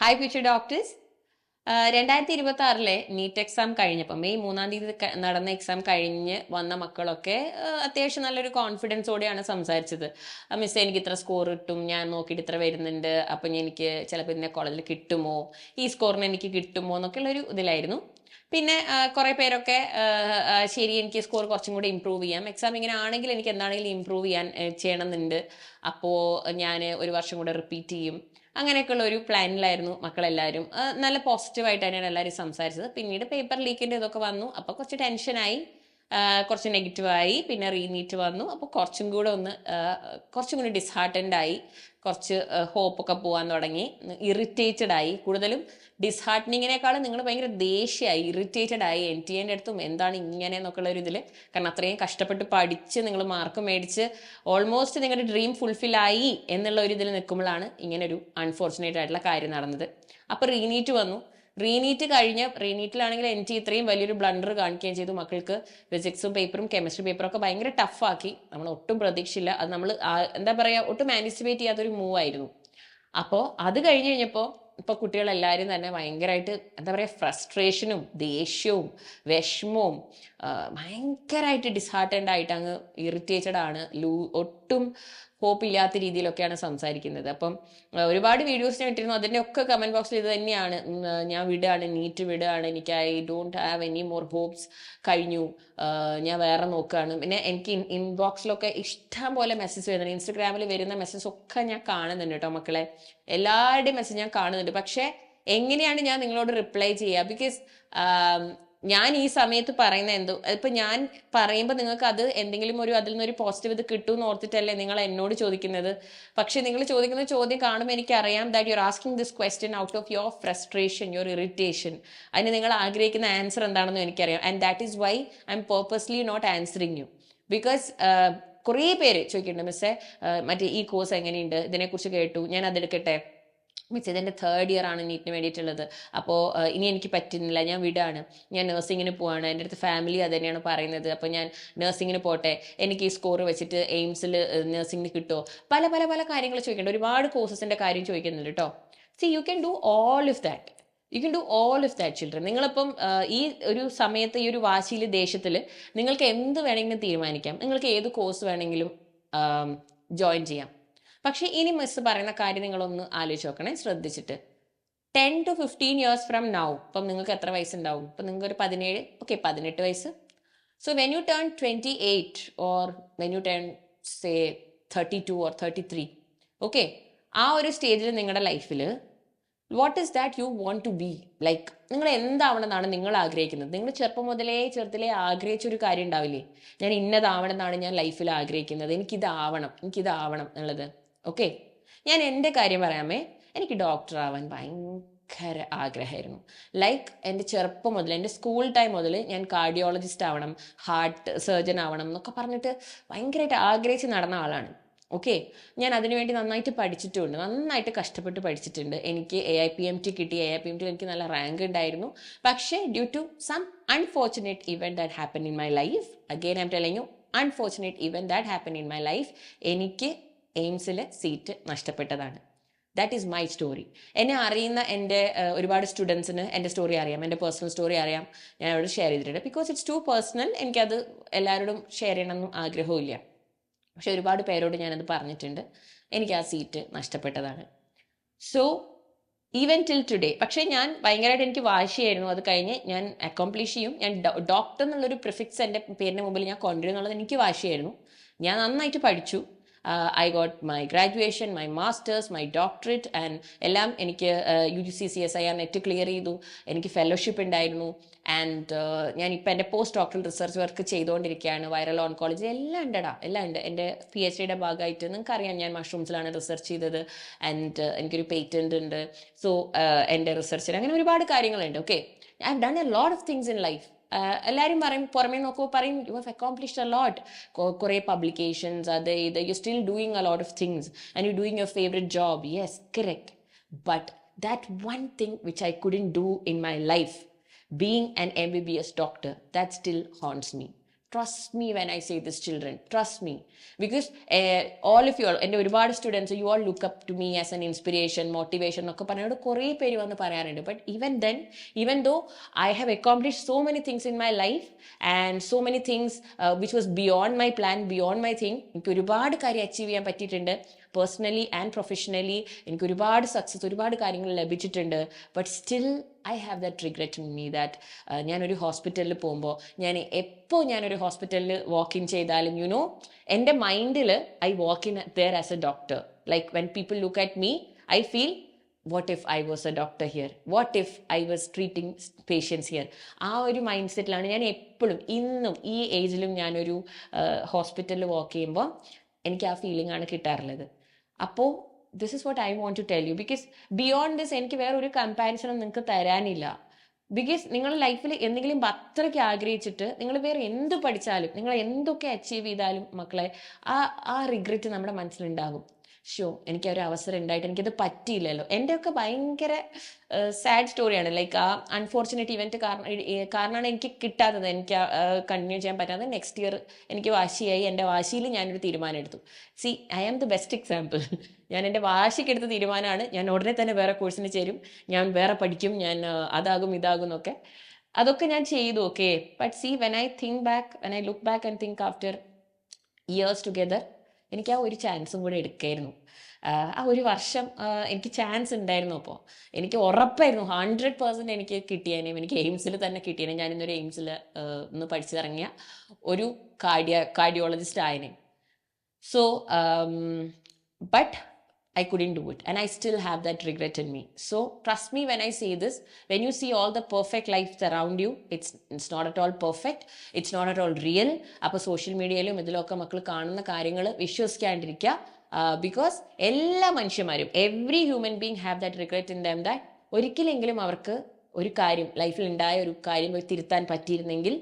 Hi future doctors. 2026 NEET exam കഴിഞ്ഞപ്പോൾ May 3-ാം തീയതി നടന്ന എക്സാം കഴിഞ്ഞ് വന്ന മക്കളൊക്കെ അത്യാവശ്യം നല്ലൊരു കോൺഫിഡൻസോടെയാണ് സംസാരിച്ചത്. മിസ് എനിക്ക് ഇത്ര സ്കോർ കിട്ടും, ഞാൻ നോക്കിയിട്ട് ഇത്ര വരുന്നുണ്ട്, അപ്പം എനിക്ക് ചിലപ്പോൾ ഇന്ന കോളേജിൽ കിട്ടുമോ, ഈ സ്കോറിന് എനിക്ക് കിട്ടുമോ എന്നൊക്കെയുള്ളൊരു ഇതിലായിരുന്നു. പിന്നെ കുറേ പേരൊക്കെ ശരി എനിക്ക് സ്കോർ കുറച്ചും കൂടി ഇമ്പ്രൂവ് ചെയ്യാം, എക്സാം ഇങ്ങനെ ആണെങ്കിൽ എനിക്ക് എന്താണെങ്കിലും ഇമ്പ്രൂവ് ചെയ്യണമെന്നുണ്ട്, അപ്പോൾ ഞാൻ ഒരു വർഷം കൂടെ റിപ്പീറ്റ് ചെയ്യും, അങ്ങനെയൊക്കെയുള്ള ഒരു പ്ലാനിലായിരുന്നു മക്കളെല്ലാവരും. നല്ല പോസിറ്റീവായിട്ട് തന്നെയാണ് എല്ലാവരും സംസാരിച്ചത്. പിന്നീട് പേപ്പർ ലീക്കിൻ്റെ ഇതൊക്കെ വന്നു, അപ്പോൾ കുറച്ച് ടെൻഷനായി, കുറച്ച് നെഗറ്റീവായി. പിന്നെ റീനീറ്റ് വന്നു, അപ്പോൾ കുറച്ചും കൂടി ഡിസ്ഹാർട്ടൻഡ് ആയി, കുറച്ച് ഹോപ്പൊക്കെ പോകാൻ തുടങ്ങി, ഇറിറ്റേറ്റഡ് ആയി. കൂടുതലും ഡിസ്ഹാർട്ടനിങ്ങിനേക്കാളും നിങ്ങൾ ഭയങ്കര ദേഷ്യമായി, ഇറിറ്റേറ്റഡ് ആയി. എൻ്റെ അടുത്തും എന്താണ് ഇങ്ങനെ എന്നൊക്കെയുള്ള ഒരു ഇതിൽ, കാരണം അത്രയും കഷ്ടപ്പെട്ട് പഠിച്ച് നിങ്ങൾ മാർക്ക് മേടിച്ച് ഓൾമോസ്റ്റ് നിങ്ങളുടെ ഡ്രീം ഫുൾഫിൽ ആയി എന്നുള്ള ഒരു ഇതിൽ നിൽക്കുമ്പോഴാണ് ഇങ്ങനെ ഒരു അൺഫോർച്ചുനേറ്റ് ആയിട്ടുള്ള കാര്യം നടന്നത്. അപ്പോൾ റീനീറ്റിലാണെങ്കിൽ എനിക്ക് ഇത്രയും വലിയൊരു ബ്ലണ്ടർ കാണിക്കുകയും ചെയ്തു. മക്കൾക്ക് ഫിസിക്സും പേപ്പറും കെമിസ്ട്രി പേപ്പറും ഒക്കെ ഭയങ്കര ടഫാക്കി. നമ്മൾ ഒട്ടും പ്രതീക്ഷയില്ല, അത് നമ്മൾ എന്താ പറയുക, ഒട്ടും ആൻറ്റിസിപ്പേറ്റ് ചെയ്യാത്തൊരു മൂവ് ആയിരുന്നു. അപ്പോൾ അത് കഴിഞ്ഞപ്പോൾ ഇപ്പോൾ കുട്ടികളെല്ലാവരും തന്നെ ഭയങ്കരമായിട്ട് എന്താ പറയുക, ഫ്രസ്ട്രേഷനും ദേഷ്യവും വിഷമവും ഭയങ്കരമായിട്ട് ഡിസ്ഹാർട്ടൻഡ് ആയിട്ട് അങ്ങ് ഇറിറ്റേറ്റഡ് ആണ്, ഒട്ടും ഹോപ്പ് ഇല്ലാത്ത രീതിയിലൊക്കെയാണ് സംസാരിക്കുന്നത്. അപ്പം ഒരുപാട് വീഡിയോസ് ഞാൻ ഇട്ടിരുന്നു, അതിൻ്റെ ഒക്കെ കമൻറ്റ് ബോക്സിൽ ഇത് തന്നെയാണ്, ഞാൻ നീറ്റ് വിടുകയാണ്, എനിക്ക് I don't have any more hopes, കഴിഞ്ഞു, ഞാൻ വേറെ നോക്കുകയാണ്. പിന്നെ എനിക്ക് ഇൻബോക്സിലൊക്കെ ഇഷ്ടം പോലെ മെസ്സേജ് വരുന്നുണ്ട്, ഇൻസ്റ്റഗ്രാമിൽ വരുന്ന മെസ്സേജ് ഒക്കെ ഞാൻ കാണുന്നുണ്ട് കേട്ടോ മക്കളെ, എല്ലാവരുടെയും മെസ്സേജ് ഞാൻ കാണുന്നുണ്ട്. പക്ഷേ എങ്ങനെയാണ് ഞാൻ നിങ്ങളോട് റിപ്ലൈ ചെയ്യുക? ബിക്കോസ് ഞാൻ ഈ സമയത്ത് പറയുന്ന ഇപ്പൊ ഞാൻ പറയുമ്പോൾ നിങ്ങൾക്ക് അത് എന്തെങ്കിലും അതിൽ നിന്നൊരു പോസിറ്റീവ് ഇത് കിട്ടുമെന്ന് ഓർത്തിട്ടല്ലേ നിങ്ങൾ എന്നോട് ചോദിക്കുന്നത്. പക്ഷെ നിങ്ങൾ ചോദിക്കുന്ന ചോദ്യം കാണുമ്പോൾ എനിക്കറിയാം that you are asking this question out of your frustration, your irritation. അതിന് നിങ്ങൾ ആഗ്രഹിക്കുന്ന ആൻസർ എന്താണെന്ന് എനിക്കറിയാം. And that is why I am purposely not answering you. Because കുറേ പേര് ചോദിക്കുന്നുണ്ട്, മിസ്സേ മറ്റേ ഈ കോഴ്സ് എങ്ങനെയുണ്ട്, ഇതിനെക്കുറിച്ച് കേട്ടു, ഞാൻ അതെടുക്കട്ടെ, മിസ് ഇതെൻ്റെ 3rd ഇയർ ആണ് നീറ്റിന് വേണ്ടിയിട്ടുള്ളത്, അപ്പോൾ ഇനി എനിക്ക് പറ്റുന്നില്ല, ഞാൻ വിടാണ്, ഞാൻ നഴ്സിങ്ങിന് പോവാണ്, എൻ്റെ അടുത്ത് ഫാമിലി അത് തന്നെയാണ് പറയുന്നത്, അപ്പോൾ ഞാൻ നഴ്സിങ്ങിന് പോട്ടെ, എനിക്ക് ഈ സ്കോർ വെച്ചിട്ട് എയിംസിൽ നഴ്സിങ്ങിന് കിട്ടുമോ, പല പല പല കാര്യങ്ങൾ ചോദിക്കുന്നുണ്ട്, ഒരുപാട് കോഴ്സസിൻ്റെ കാര്യം ചോദിക്കുന്നുണ്ട് കേട്ടോ. C you can do all of that children. നിങ്ങളിപ്പം ഈ ഒരു സമയത്ത്, ഈ ഒരു വാശിയിൽ, ദേഷ്യത്തിൽ നിങ്ങൾക്ക് എന്ത് വേണമെങ്കിലും തീരുമാനിക്കാം, നിങ്ങൾക്ക് ഏത് കോഴ്സ് വേണമെങ്കിലും ജോയിൻ ചെയ്യാം. പക്ഷേ ഇനി മിസ് പറയുന്ന കാര്യം നിങ്ങളൊന്ന് ആലോചിച്ച് നോക്കണേ, ശ്രദ്ധിച്ചിട്ട്. 10 to 15 years ഫ്രം നൗ, ഇപ്പം നിങ്ങൾക്ക് എത്ര വയസ്സുണ്ടാവും? ഇപ്പം നിങ്ങൾക്ക് ഒരു 18 വയസ്സ്. So when you turn 28 or when you turn say 32 or 33, okay, ആ ഒരു സ്റ്റേജിൽ നിങ്ങളുടെ ലൈഫിൽ what is that you want to be like? നിങ്ങൾ എന്താവണമെന്നാണ് നിങ്ങൾ ആഗ്രഹിക്കുന്നത്? നിങ്ങൾ ചെറുതിലേ ആഗ്രഹിച്ചൊരു കാര്യം ഉണ്ടാവില്ലേ, ഞാൻ ഇന്നതാവണമെന്നാണ് ഞാൻ ലൈഫിൽ ആഗ്രഹിക്കുന്നത്, എനിക്കിതാവണം എന്നുള്ളത്. ഓക്കെ, ഞാൻ എൻ്റെ കാര്യം പറയാമേ. എനിക്ക് ഡോക്ടർ ആവാൻ ഭയങ്കര ആഗ്രഹമായിരുന്നു. ലൈക്ക് എൻ്റെ ചെറുപ്പം മുതൽ, എൻ്റെ സ്കൂൾ ടൈം മുതൽ ഞാൻ കാർഡിയോളജിസ്റ്റ് ആവണം, ഹാർട്ട് സർജൻ ആവണം എന്നൊക്കെ പറഞ്ഞിട്ട് ഭയങ്കരമായിട്ട് ആഗ്രഹിച്ച് നടന്ന ആളാണ്. ഓക്കെ, ഞാൻ അതിനുവേണ്ടി നന്നായിട്ട് പഠിച്ചിട്ടുണ്ട്, നന്നായിട്ട് കഷ്ടപ്പെട്ട് പഠിച്ചിട്ടുണ്ട്. എനിക്ക് AIPMT കിട്ടി, AIPMT എനിക്ക് നല്ല റാങ്ക് ഉണ്ടായിരുന്നു. പക്ഷേ due to some unfortunate event that happen in my life, again I'm telling you, unfortunate event that happen in my life, എനിക്ക് എയിംസിൽ സീറ്റ് നഷ്ടപ്പെട്ടതാണ്. That is my story. എന്നെ അറിയുന്ന എൻ്റെ ഒരുപാട് സ്റ്റുഡൻസിന് എൻ്റെ സ്റ്റോറി അറിയാം, എൻ്റെ പേഴ്സണൽ സ്റ്റോറി അറിയാം, ഞാൻ അവിടെ ഷെയർ ചെയ്തിട്ടുണ്ട്. ബിക്കോസ് ഇറ്റ്സ് ടു പേഴ്സണൽ, എനിക്കത് എല്ലാവരോടും ഷെയർ ചെയ്യണമെന്നും ആഗ്രഹമില്ല. പക്ഷെ ഒരുപാട് പേരോട് ഞാനത് പറഞ്ഞിട്ടുണ്ട്, എനിക്ക് ആ സീറ്റ് നഷ്ടപ്പെട്ടതാണ്. സോ ഈവൻ ടിൽ ടുഡേ, പക്ഷേ ഞാൻ ഭയങ്കരമായിട്ട് എനിക്ക് വാശിയായിരുന്നു, അത് കഴിഞ്ഞ് ഞാൻ അക്കോംപ്ലിഷ് ചെയ്യും, ഞാൻ ഡോക്ടർ എന്നുള്ളൊരു പ്രിഫിക്സ് എൻ്റെ പേരിന് മുമ്പിൽ ഞാൻ കൊണ്ടുവരും എന്നുള്ളത് എനിക്ക് വാശിയായിരുന്നു. ഞാൻ നന്നായിട്ട് പഠിച്ചു. I got my graduation, my masters, my doctorate and എല്ലാം എനിക്ക് UGC-CSIR നെറ്റ് ക്ലിയർ ചെയ്തു, എനിക്ക് ഫെലോഷിപ്പ് ഉണ്ടായിരുന്നു. ആൻഡ് ഞാനിപ്പോൾ എൻ്റെ പോസ്റ്റ് ഡോക്ടറൽ റിസർച്ച് വർക്ക് ചെയ്തുകൊണ്ടിരിക്കുകയാണ്, വൈറൽ ഓൺകോളജി, എല്ലാം ഉണ്ട്. എൻ്റെ PhD ഭാഗമായിട്ട് നിങ്ങൾക്കറിയാം, ഞാൻ മഷ്റൂംസിലാണ് റിസർച്ച് ചെയ്തത്. ആൻഡ് എനിക്കൊരു പേറ്റൻറ്റ് ഉണ്ട്. സോ എൻ്റെ റിസർച്ചിൽ അങ്ങനെ ഒരുപാട് കാര്യങ്ങളുണ്ട്. Okay, I have done a lot of things in life. എല്ലാവരും പറയും, പുറമേ നോക്കുമ്പോൾ പറയും, you have accomplished a lot, കുറേ പബ്ലിക്കേഷൻസ്, അത് ഇത്, you still doing a lot of things and you doing your favourite job. Yes, correct. But that one thing which I couldn't do in my life, being an MBBS doctor, that still haunts me. Trust me when I say this, children. Trust me. Because all of you all, എൻ്റെ ഒരുപാട് students, you all look up to me as an inspiration, motivation എന്നൊക്കെ പറഞ്ഞോട് കുറേ പേര് വന്ന് പറയാറുണ്ട്. But even though I have accomplished so many things in my life and so many things which was beyond my plan, beyond my thing, എനിക്ക് ഒരുപാട് കാര്യം achieve ചെയ്യാൻ പറ്റിയിട്ടുണ്ട് പേഴ്സണലി ആൻഡ് പ്രൊഫഷണലി. എനിക്ക് ഒരുപാട് സക്സസ്, ഒരുപാട് കാര്യങ്ങൾ ലഭിച്ചിട്ടുണ്ട്. But still I have that regret in me that ഞാനൊരു ഹോസ്പിറ്റലിൽ പോകുമ്പോൾ, ഞാനൊരു ഹോസ്പിറ്റലിൽ വാക്ക് ഇൻ ചെയ്താലും എൻ്റെ മൈൻഡിൽ I walk in there as A doctor. Like when people look at me, I feel what if I was a doctor here? What if I was treating patients here? ആ ഒരു mind സെറ്റിലാണ് ഞാൻ എപ്പോഴും, ഇന്നും ഈ ഏജിലും ഞാനൊരു ഹോസ്പിറ്റലിൽ വാക്ക് ചെയ്യുമ്പോൾ എനിക്ക് ആ ഫീലിംഗ് ആണ് കിട്ടാറുള്ളത്. അപ്പോൾ this is what I want to tell you. Because beyond this എനിക്ക് വേറൊരു കമ്പാരിസണും നിങ്ങൾക്ക് തരാനില്ല. ബിക്കോസ് നിങ്ങൾ ലൈഫിൽ എന്തെങ്കിലും അത്രയ്ക്ക് ആഗ്രഹിച്ചിട്ട് നിങ്ങൾ വേറെ എന്ത് പഠിച്ചാലും, നിങ്ങൾ എന്തൊക്കെ അച്ചീവ് ചെയ്താലും മക്കളെ, ആ റിഗ്രറ്റ് നമ്മുടെ മനസ്സിലുണ്ടാകും. എനിക്ക് ഒരു അവസരം ഉണ്ടായിട്ട് എനിക്കത് പറ്റിയില്ലല്ലോ. എൻ്റെയൊക്കെ ഭയങ്കര സാഡ് സ്റ്റോറിയാണ്. ലൈക്ക് ആ അൺഫോർച്ചുനേറ്റ് ഇവൻറ്റ് കാരണമാണ് എനിക്ക് കിട്ടാത്തത്, എനിക്ക് കണ്ടിന്യൂ ചെയ്യാൻ പറ്റാത്തത്. നെക്സ്റ്റ് ഇയർ എനിക്ക് വാശിയായി, എൻ്റെ വാശിയിൽ ഞാനൊരു തീരുമാനം എടുത്തു. I am the best example. ഞാൻ എൻ്റെ വാശിക്കെടുത്ത തീരുമാനമാണ്, ഞാൻ ഉടനെ തന്നെ വേറെ കോഴ്സിന് ചേരും, ഞാൻ വേറെ പഠിക്കും, ഞാൻ അതാകും ഇതാകും എന്നൊക്കെ. അതൊക്കെ ഞാൻ ചെയ്തു. Okay, but when I look back and think after years together, എനിക്ക് ആ ഒരു ചാൻസും കൂടെ എടുക്കായിരുന്നു. ആ ഒരു വർഷം എനിക്ക് ചാൻസ് ഉണ്ടായിരുന്നു. അപ്പോൾ എനിക്ക് ഉറപ്പായിരുന്നു 100% എനിക്ക് കിട്ടിയേനെയും, എനിക്ക് എയിംസിൽ തന്നെ കിട്ടിയേനെ. ഞാനിന്നൊരു എയിംസിൽ ഒന്ന് പഠിച്ചിറങ്ങിയ ഒരു കാർഡിയോളജിസ്റ്റ് ആയനെ. So but I couldn't do it, and I still have that regret in me. So trust me when I say this, when you see all the perfect lives around you, it's not at all perfect, it's not at all real. അപ്പോൾ social മീഡിയയിലും ഇതിലൊക്കെ മക്കൾ കാണുന്ന കാര്യങ്ങൾ വിശ്വസിക്കാണ്ടിരിക്കുക. Because എല്ലാ മനുഷ്യന്മാരും, every human being have that regret in them, that ഒരിക്കലെങ്കിലും അവർക്ക് ഒരു കാര്യം, ലൈഫിൽ ഉണ്ടായ ഒരു കാര്യം തിരുത്താൻ പറ്റിയിരുന്നെങ്കിൽ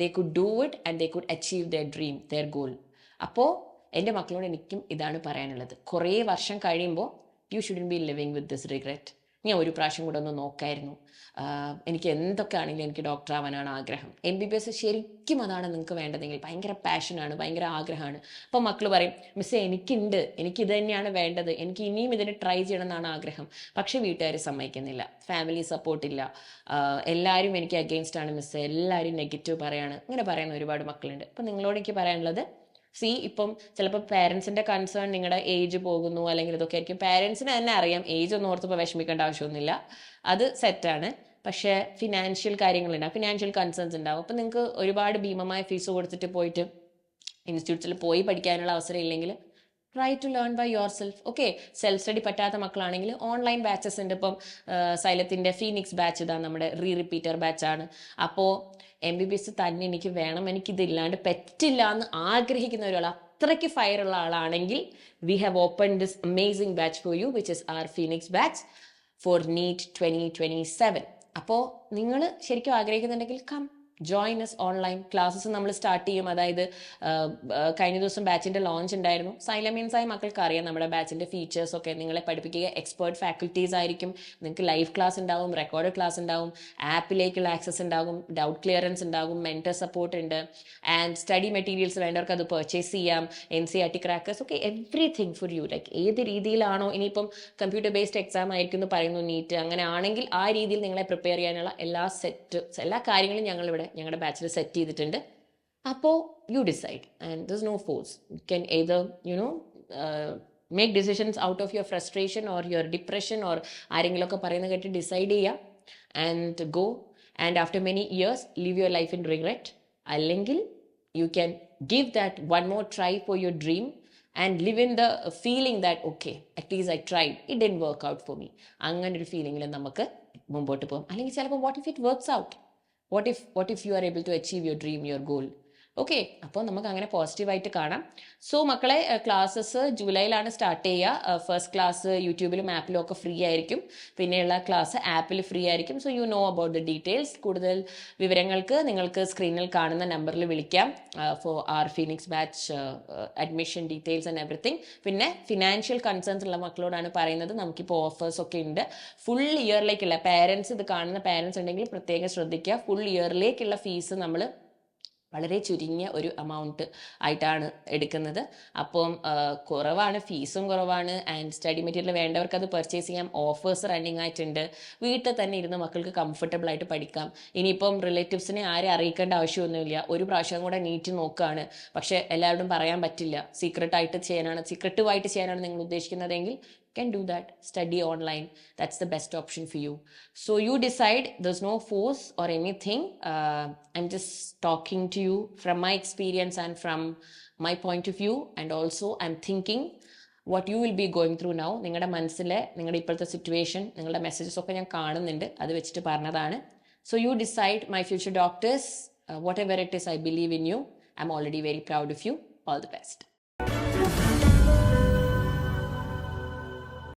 they could do it and they could achieve their dream, their goal. അപ്പോൾ എൻ്റെ മക്കളോട് എനിക്കും ഇതാണ് പറയാനുള്ളത്. കുറേ വർഷം കഴിയുമ്പോൾ you shouldn't be living with this regret. ഞാൻ ഒരു പ്രാവശ്യം കൂടെ ഒന്ന് നോക്കായിരുന്നു, എനിക്ക് എന്തൊക്കെ ആണെങ്കിലും എനിക്ക് ഡോക്ടർ ആവാനാണ് ആഗ്രഹം. MBBS ശരിക്കും അതാണ് നിങ്ങൾക്ക് വേണ്ടതെങ്കിൽ, ഭയങ്കര പാഷനാണ്, ഭയങ്കര ആഗ്രഹമാണ്. അപ്പോൾ മക്കൾ പറയും, മിസ്സേ എനിക്കിത് തന്നെയാണ് വേണ്ടത്, എനിക്ക് ഇനിയും ഇതിന് ട്രൈ ചെയ്യണം എന്നാണ് ആഗ്രഹം. പക്ഷേ വീട്ടുകാർ സമ്മതിക്കുന്നില്ല, ഫാമിലി സപ്പോർട്ടില്ല, എല്ലാവരും എനിക്ക് അഗെയിൻസ്റ്റ് ആണ് മിസ്സേ, എല്ലാവരും നെഗറ്റീവ് പറയാണ്, ഇങ്ങനെ പറയുന്ന ഒരുപാട് മക്കളുണ്ട്. അപ്പോൾ നിങ്ങളോട് എനിക്ക് പറയാനുള്ളത്, ഇപ്പം ചിലപ്പോൾ പേരൻസിന്റെ കൺസേൺ നിങ്ങളുടെ ഏജ് പോകുന്നു അല്ലെങ്കിൽ ഇതൊക്കെ ആയിരിക്കും. പേരൻസിന് തന്നെ അറിയാം, ഏജ് ഒന്നും ഓർത്തപ്പോൾ വിഷമിക്കേണ്ട ആവശ്യമൊന്നുമില്ല, അത് സെറ്റാണ്. പക്ഷേ ഫിനാൻഷ്യൽ കാര്യങ്ങളുണ്ടാവും, ഫിനാൻഷ്യൽ കൺസേൺസ് ഉണ്ടാവും. അപ്പം നിങ്ങൾക്ക് ഒരുപാട് ഭീമമായ ഫീസ് കൊടുത്തിട്ട് പോയിട്ട് ഇൻസ്റ്റിറ്റ്യൂട്ട്സിൽ പോയി പഠിക്കാനുള്ള അവസരം ഇല്ലെങ്കിൽ try to learn by yourself. Okay, self study പറ്റാത്ത മക്കളാണെങ്കിൽ ഓൺലൈൻ ബാച്ചസ് ഉണ്ട്. ഇപ്പം സൈലത്തിൻ്റെ ഫീനിക്സ് ബാച്ച് ഇതാണ് നമ്മുടെ റിപ്പീറ്റർ ബാച്ചാണ്. അപ്പോൾ MBBS തന്നെ എനിക്ക് വേണം, എനിക്കിതില്ലാണ്ട് പറ്റില്ല എന്ന് ആഗ്രഹിക്കുന്ന ഒരാൾ, അത്രയ്ക്ക് ഫയറുള്ള ആളാണെങ്കിൽ we have open this amazing batch for you, which is our Phoenix batch for NEET 2027. അപ്പോൾ നിങ്ങൾ ശരിക്കും ആഗ്രഹിക്കുന്നുണ്ടെങ്കിൽ come join us online classes നമ്മൾ സ്റ്റാർട്ട് ചെയ്യും. അതായത് കഴിഞ്ഞ ദിവസം ബാച്ചിൻ്റെ ലോഞ്ച് ഉണ്ടായിരുന്നു. സൈലമീൻസായ മക്കൾക്ക് അറിയാം നമ്മുടെ ബാച്ചിൻ്റെ ഫീച്ചേഴ്സ് ഒക്കെ. നിങ്ങളെ പഠിപ്പിക്കുക എക്സ്പേർട്ട് ഫാക്കൽറ്റീസ് ആയിരിക്കും, നിങ്ങൾക്ക് ലൈവ് ക്ലാസ് ഉണ്ടാവും, റെക്കോർഡ് ക്ലാസ് ഉണ്ടാവും, ആപ്പിലേക്കുള്ള ആക്സസ് ഉണ്ടാകും, ഡൗട്ട് ക്ലിയറൻസ് ഉണ്ടാകും, മെൻറ്റർ സപ്പോർട്ട് ഉണ്ട്, ആൻഡ് സ്റ്റഡി മെറ്റീരിയൽസ് വേണ്ടവർക്ക് അത് പർച്ചേസ് ചെയ്യാം, NCERT ക്രാക്കേഴ്സ് ഒക്കെ, എവ്രിതിങ് ഫോർ യു. ലൈക്ക് ഏത് രീതിയിലാണോ, ഇനിയിപ്പം കമ്പ്യൂട്ടർ ബേസ്ഡ് എക്സാം ആയിരിക്കും എന്ന് പറയുന്നു NEET, അങ്ങനെ ആണെങ്കിൽ ആ രീതിയിൽ നിങ്ങളെ പ്രിപ്പയർ ചെയ്യാനുള്ള എല്ലാ കാര്യങ്ങളും ഞങ്ങളുടെ ബാച്ചിൽ സെറ്റ് ചെയ്തിട്ടുണ്ട്. അപ്പോൾ you decide, and there is no force. You can either make decisions out of your frustration or your depression or ആരെങ്കിലുമൊക്കെ പറയുന്നത് കേട്ട് ഡിസൈഡ് ചെയ്യുക and go, and after many years live your life in regret. അല്ലെങ്കിൽ you can give that one more try for your dream and live in the feeling that okay at least I tried, it didn't work out for me. അങ്ങനെ ഒരു ഫീലിംഗിൽ നമുക്ക് മുമ്പോട്ട് പോകും. അല്ലെങ്കിൽ ചിലപ്പോൾ what if it works out, what if you are able to achieve your dream, your goal? Okay, അപ്പോൾ നമുക്ക് അങ്ങനെ പോസിറ്റീവായിട്ട് കാണാം. സോ മക്കളെ, ക്ലാസ്സസ് ജൂലൈയിലാണ് സ്റ്റാർട്ട് ചെയ്യുക. ഫസ്റ്റ് ക്ലാസ് യൂട്യൂബിലും ആപ്പിലും ഒക്കെ ഫ്രീ ആയിരിക്കും, പിന്നെയുള്ള ക്ലാസ് ആപ്പിൽ ഫ്രീ ആയിരിക്കും. So you know about the details. കൂടുതൽ വിവരങ്ങൾക്ക് നിങ്ങൾക്ക് സ്ക്രീനിൽ കാണുന്ന നമ്പറിൽ വിളിക്കാം for our Phoenix batch admission details and everything. പിന്നെ ഫിനാൻഷ്യൽ കൺസേൺസ് ഉള്ള മക്കളോടാണ് പറയുന്നത്, നമുക്കിപ്പോൾ ഓഫേഴ്സ് ഒക്കെ ഉണ്ട്. ഫുൾ ഇയറിലേക്കുള്ള ഇത് കാണുന്ന പാരൻസ് ഉണ്ടെങ്കിൽ പ്രത്യേകം ശ്രദ്ധിക്കുക. ഫുൾ ഇയറിലേക്കുള്ള ഫീസ് നമ്മൾ വളരെ ചുരുങ്ങിയ ഒരു എമൗണ്ട് ആയിട്ടാണ് എടുക്കുന്നത്. അപ്പം കുറവാണ്, ഫീസും കുറവാണ്. ആൻഡ് സ്റ്റഡി മെറ്റീരിയൽ വേണ്ടവർക്ക് അത് പർച്ചേസ് ചെയ്യാം. ഓഫേഴ്സ് റണ്ണിങ് ആയിട്ടുണ്ട്. വീട്ടിൽ തന്നെ ഇരുന്ന് മക്കൾക്ക് കംഫർട്ടബിൾ ആയിട്ട് പഠിക്കാം. ഇനിയിപ്പം റിലേറ്റീവ്സിനെ ആരെ അറിയിക്കേണ്ട ആവശ്യമൊന്നുമില്ല. ഒരു പ്രാവശ്യം കൂടെ നീറ്റ് നോക്കുകയാണ്, പക്ഷെ എല്ലാവരോടും പറയാൻ പറ്റില്ല. സീക്രട്ടായിട്ട് ചെയ്യാനാണ് നിങ്ങൾ ഉദ്ദേശിക്കുന്നതെങ്കിൽ can do that. Study online. That's the best option for you. So you decide. There's no force or anything. I'm just talking to you from my experience and from my point of view, and also I'm thinking what you will be going through now. നിങ്ങളുടെ മനസ്സിലെ നിങ്ങളുടെ ഇപ്പോഴത്തെ situation, നിങ്ങളുടെ messages ഒക്കെ ഞാൻ കാണുന്നുണ്ട്, അത് വെച്ചിട്ട് പറഞ്ഞതാണ്. So you decide, my future doctors. Whatever it is, I believe in you. I'm already very proud of you. All the best.